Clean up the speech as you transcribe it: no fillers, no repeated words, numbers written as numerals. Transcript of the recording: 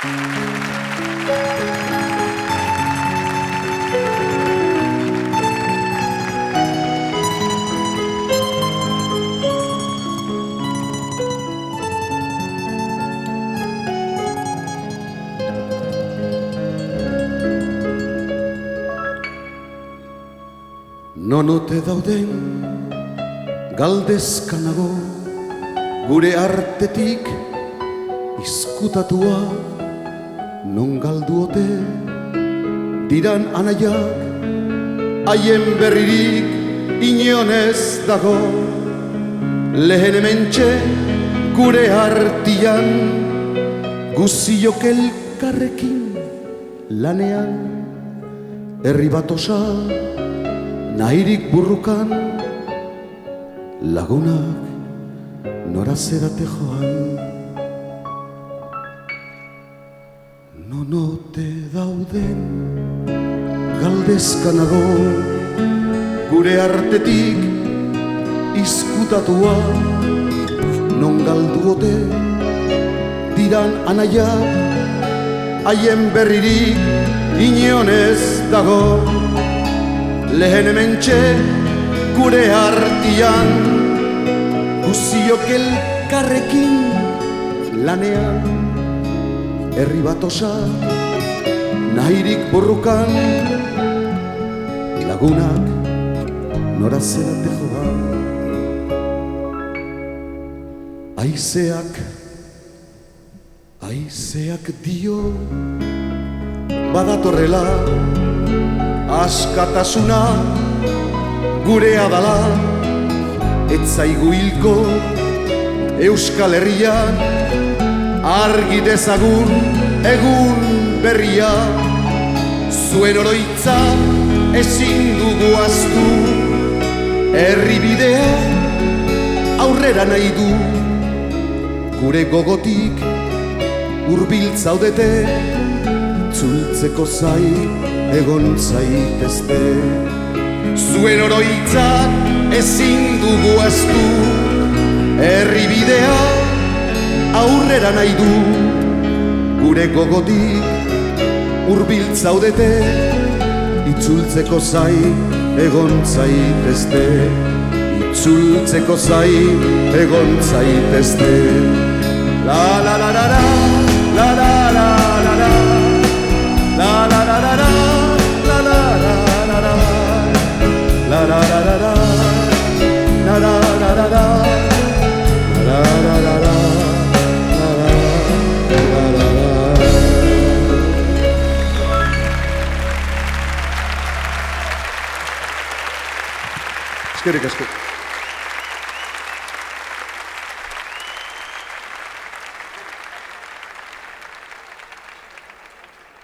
Non ote dauden galdezka nago gure artetik izkutatua, non galdu ote diran anaiak haien berririk inon ez dago. Lehen hementxe gure artian guziok elkarrekin lanean, herri bat osa nahirik burrukan, lagunak nora zerate joan. Non ote dauden galdezka nago gure artetik izkutatua, non galdu ote diran anaiak haien berririk inon ez dago. Lehen hementxe gure artian guziok elkarrekin lanean, herri bat osa nahirik borrukan, lagunak nora zerate joan. Aizeak dio badatorrela, askatasuna gurea dala, ez zaigu hilko Euskal Herrian, argi dezagun egun berria. Zuen oroitza ezin dugu ahaztu, herri bidea aurrera nahi du. Gure gogotik hurbil zaudete, itzultzeko zai egon zaitezte. Zuen oroitzak ezin dugu ahaztu, herri bidea aurrera nahi du. Gure gogotik hurbil zaudete, itzultzeko zai egon zaitezte. Itzultzeko zai egon zaitezte. La la la la la, la la la la la, la la la la la, la la la la la, la la la la la, la la la la la, la la la la, la la la la. Eskerrik asko.